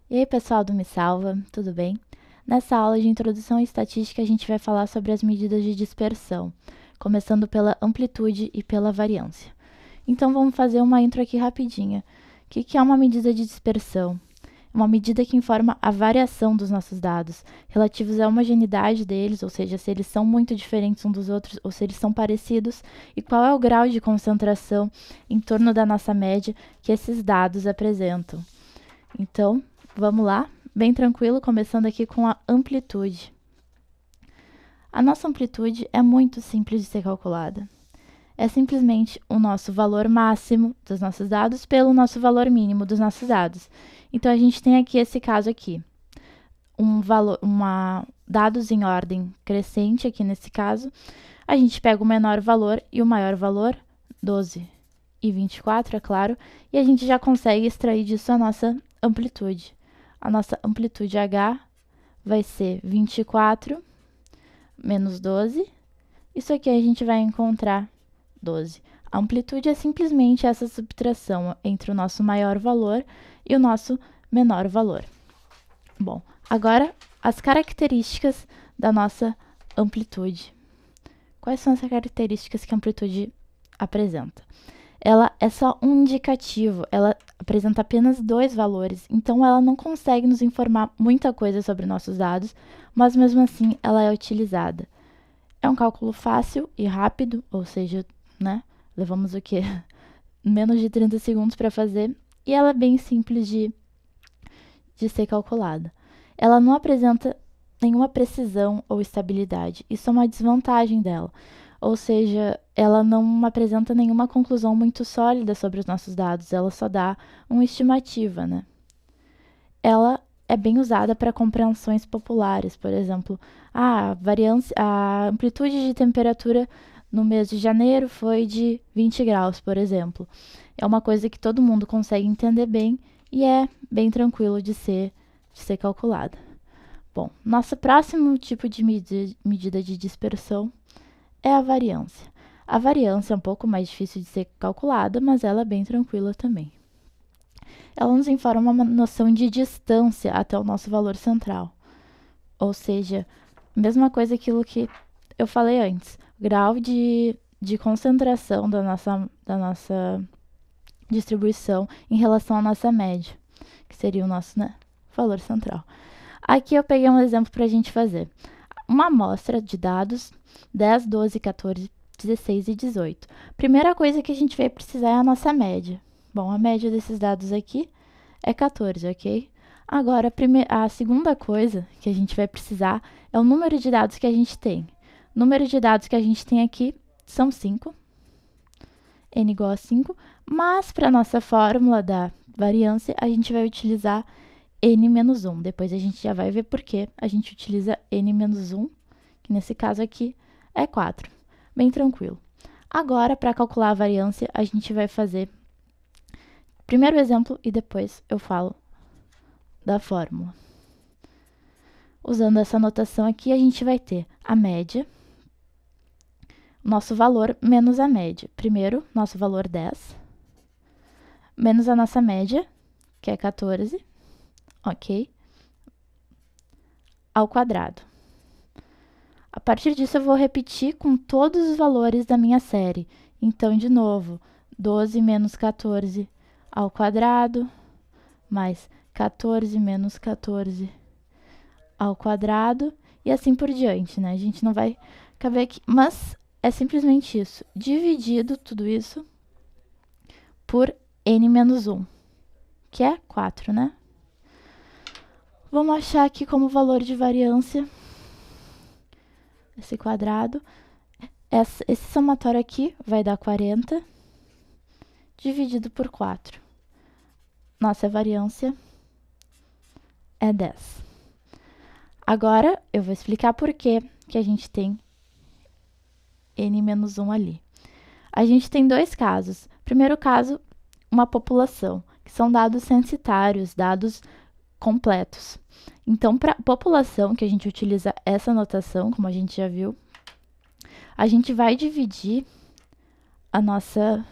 E aí, pessoal do Me Salva, tudo bem? Nessa aula de introdução à estatística, a gente vai falar sobre as medidas de dispersão, começando pela amplitude e pela variância. Então, vamos fazer uma intro aqui rapidinha. O que é uma medida de dispersão? É uma medida que informa a variação dos nossos dados, relativos à homogeneidade deles, ou seja, se eles são muito diferentes uns dos outros ou se eles são parecidos, e qual é o grau de concentração em torno da nossa média que esses dados apresentam. Então, vamos lá, bem tranquilo, começando aqui com a amplitude. A nossa amplitude é muito simples de ser calculada. É simplesmente o nosso valor máximo dos nossos dados pelo nosso valor mínimo dos nossos dados. Então, a gente tem aqui esse caso aqui. Dados em ordem crescente, aqui nesse caso. A gente pega o menor valor e o maior valor, 12 e 24, é claro, e a gente já consegue extrair disso a nossa amplitude. A nossa amplitude H vai ser 24 menos 12. Isso aqui a gente vai encontrar 12. A amplitude é simplesmente essa subtração entre o nosso maior valor e o nosso menor valor. Bom, agora as características da nossa amplitude. Quais são as características que a amplitude apresenta? Ela é só um indicativo, ela apresenta apenas dois valores, então ela não consegue nos informar muita coisa sobre nossos dados, mas mesmo assim ela é utilizada. É um cálculo fácil e rápido, ou seja, né, levamos o quê? Menos de 30 segundos para fazer, e ela é bem simples de ser calculada. Ela não apresenta nenhuma precisão ou estabilidade, isso é uma desvantagem dela. Ou seja, ela não apresenta nenhuma conclusão muito sólida sobre os nossos dados, ela só dá uma estimativa, né? Ela é bem usada para compreensões populares, por exemplo, a amplitude de temperatura no mês de janeiro foi de 20 graus, por exemplo. É uma coisa que todo mundo consegue entender bem e é bem tranquilo de ser calculada. Bom, nosso próximo tipo de medida de dispersão é a variância. A variância é um pouco mais difícil de ser calculada, mas ela é bem tranquila também. Ela nos informa uma noção de distância até o nosso valor central. Ou seja, mesma coisa aquilo que eu falei antes, grau de concentração da nossa distribuição em relação à nossa média, que seria o nosso, né, valor central. Aqui eu peguei um exemplo para a gente fazer. Uma amostra de dados 10, 12, 14, 16 e 18. Primeira coisa que a gente vai precisar é a nossa média. Bom, a média desses dados aqui é 14, ok? Agora, a segunda coisa que a gente vai precisar é o número de dados que a gente tem. O número de dados que a gente tem aqui são 5, n igual a 5, mas para a nossa fórmula da variância, a gente vai utilizar n menos 1. Depois a gente já vai ver por que a gente utiliza n menos 1, que nesse caso aqui é 4. Bem tranquilo. Agora, para calcular a variância, a gente vai fazer primeiro exemplo e depois eu falo da fórmula. Usando essa notação aqui, a gente vai ter a média, nosso valor menos a média. Primeiro, nosso valor 10, menos a nossa média, que é 14, ok? Ao quadrado. A partir disso, eu vou repetir com todos os valores da minha série. Então, de novo, 12 menos 14 ao quadrado, mais 14 menos 14 ao quadrado, e assim por diante, né? A gente não vai caber aqui, mas é simplesmente isso, dividido tudo isso por n menos 1, que é 4, né? Vamos achar aqui como valor de variância esse quadrado. Esse somatório aqui vai dar 40 dividido por 4. Nossa variância é 10. Agora, eu vou explicar por que a gente tem n menos 1 ali. A gente tem dois casos. Primeiro caso, uma população, que são dados censitários, dados completos. Então, para população, que a gente utiliza essa notação, como a gente já viu, a gente vai dividir a nossa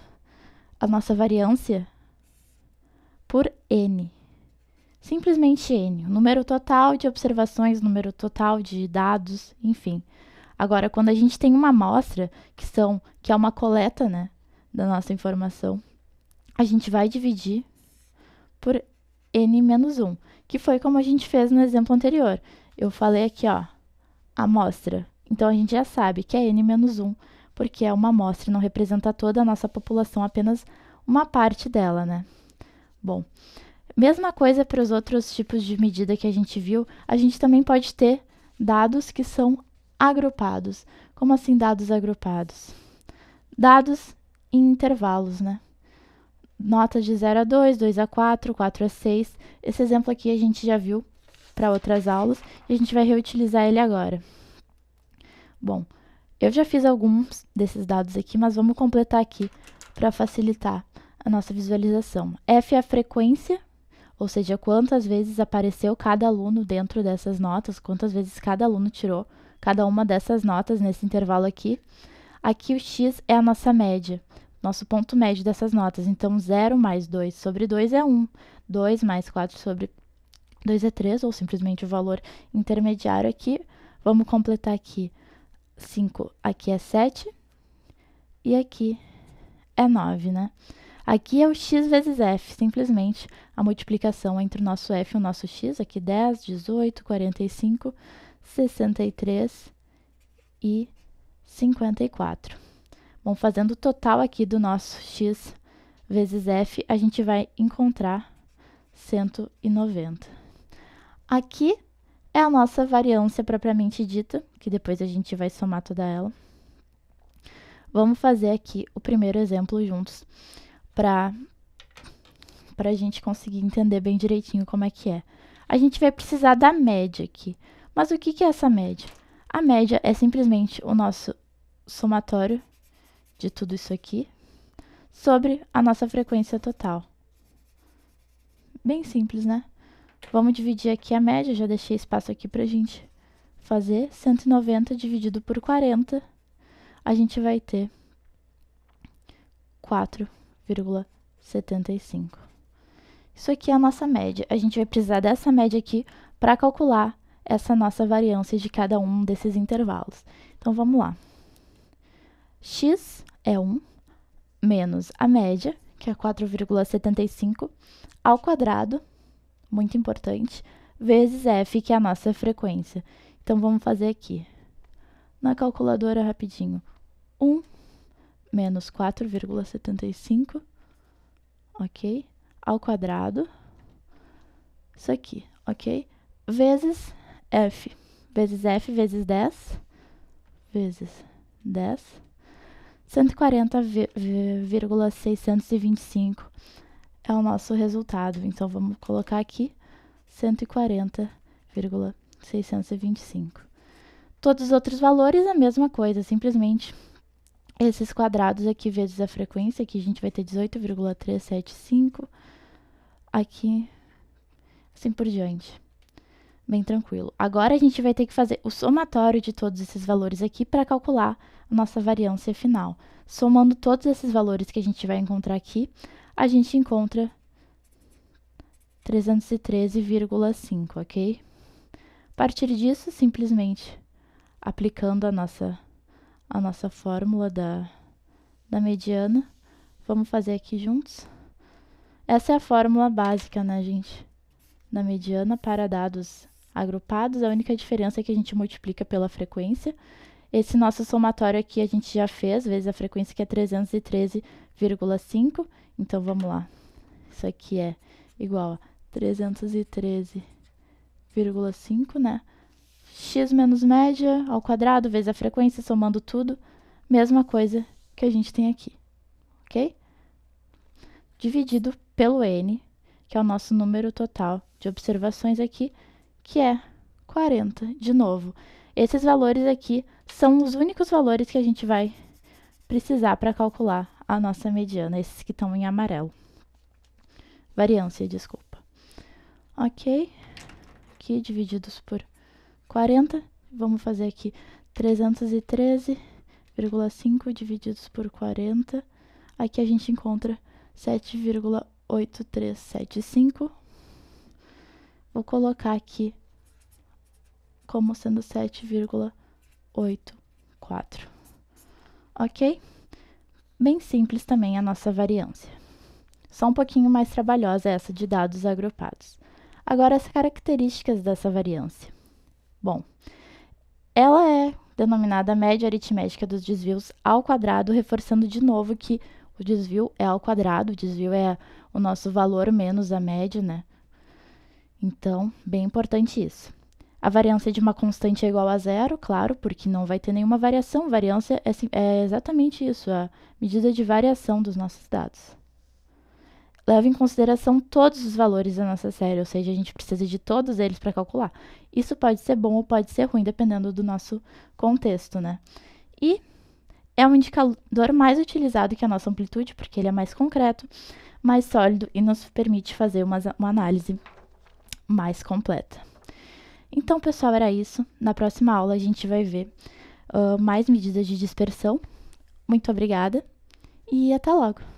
variância por n. Simplesmente N, o número total de observações, número total de dados, enfim. Agora, quando a gente tem uma amostra, que é uma coleta, né, da nossa informação, a gente vai dividir por N menos 1, que foi como a gente fez no exemplo anterior. Eu falei aqui, ó, amostra. Então, a gente já sabe que é N menos 1, porque é uma amostra, não representa toda a nossa população, apenas uma parte dela, né? Bom, mesma coisa para os outros tipos de medida que a gente viu, a gente também pode ter dados que são agrupados. Como assim dados agrupados? Dados em intervalos, né? Notas de 0 a 2, 2 a 4, 4 a 6. Esse exemplo aqui a gente já viu para outras aulas e a gente vai reutilizar ele agora. Bom, eu já fiz alguns desses dados aqui, mas vamos completar aqui para facilitar a nossa visualização. F é a frequência, ou seja, quantas vezes apareceu cada aluno dentro dessas notas, quantas vezes cada aluno tirou cada uma dessas notas nesse intervalo aqui. Aqui o x é a nossa média, nosso ponto médio dessas notas. Então, 0 mais 2 sobre 2 é 1. 2 mais 4 sobre 2 é 3, ou simplesmente o valor intermediário aqui. Vamos completar aqui. 5 aqui é 7 e aqui é 9, né? Aqui é o x vezes f, simplesmente a multiplicação entre o nosso f e o nosso x. Aqui 10, 18, 45, 63 e 54. Bom, fazendo o total aqui do nosso x vezes f, a gente vai encontrar 190. Aqui é a nossa variância propriamente dita, que depois a gente vai somar toda ela. Vamos fazer aqui o primeiro exemplo juntos, para a gente conseguir entender bem direitinho como é que é. A gente vai precisar da média aqui. Mas o que é essa média? A média é simplesmente o nosso somatório de tudo isso aqui sobre a nossa frequência total. Bem simples, né? Vamos dividir aqui a média, já deixei espaço aqui para a gente fazer. 190 dividido por 40, a gente vai ter 4,75. Isso aqui é a nossa média. A gente vai precisar dessa média aqui para calcular essa nossa variância de cada um desses intervalos. Então, vamos lá. X é 1 menos a média, que é 4,75, ao quadrado, muito importante, vezes f, que é a nossa frequência. Então, vamos fazer aqui. Na calculadora, rapidinho. 1 menos 4,75, ok? Ao quadrado, isso aqui, ok? Vezes f vezes 10, vezes 10, 140,625 é o nosso resultado. Então, vamos colocar aqui 140,625. Todos os outros valores, a mesma coisa, simplesmente esses quadrados aqui vezes a frequência, aqui a gente vai ter 18,375, aqui, assim por diante. Bem tranquilo. Agora, a gente vai ter que fazer o somatório de todos esses valores aqui para calcular a nossa variância final. Somando todos esses valores que a gente vai encontrar aqui, a gente encontra 313,5, ok? A partir disso, simplesmente aplicando a nossa fórmula da mediana, vamos fazer aqui juntos. Essa é a fórmula básica, né, gente? Da mediana para dados agrupados. A única diferença é que a gente multiplica pela frequência. Esse nosso somatório aqui a gente já fez, vezes a frequência, que é 313,5. Então, vamos lá. Isso aqui é igual a 313,5, né? X menos média ao quadrado, vezes a frequência, somando tudo. Mesma coisa que a gente tem aqui, ok? Dividido pelo N, que é o nosso número total de observações aqui, que é 40. De novo, esses valores aqui são os únicos valores que a gente vai precisar para calcular a nossa mediana, esses que estão em amarelo. Variância, desculpa. Ok, aqui divididos por 40, vamos fazer aqui 313,5 divididos por 40, aqui a gente encontra 7,8375, vou colocar aqui como sendo 7,84. Ok? Bem simples também a nossa variância. Só um pouquinho mais trabalhosa essa de dados agrupados. Agora, as características dessa variância. Bom, ela é denominada média aritmética dos desvios ao quadrado, reforçando de novo que o desvio é ao quadrado, o desvio é o nosso valor menos a média, né? Então, bem importante isso. A variância de uma constante é igual a zero, claro, porque não vai ter nenhuma variação. Variância é exatamente isso, a medida de variação dos nossos dados. Leva em consideração todos os valores da nossa série, ou seja, a gente precisa de todos eles para calcular. Isso pode ser bom ou pode ser ruim, dependendo do nosso contexto, né? E é um indicador mais utilizado que a nossa amplitude, porque ele é mais concreto, mais sólido e nos permite fazer uma análise mais completa. Então, pessoal, era isso. Na próxima aula a gente vai ver mais medidas de dispersão. Muito obrigada e até logo!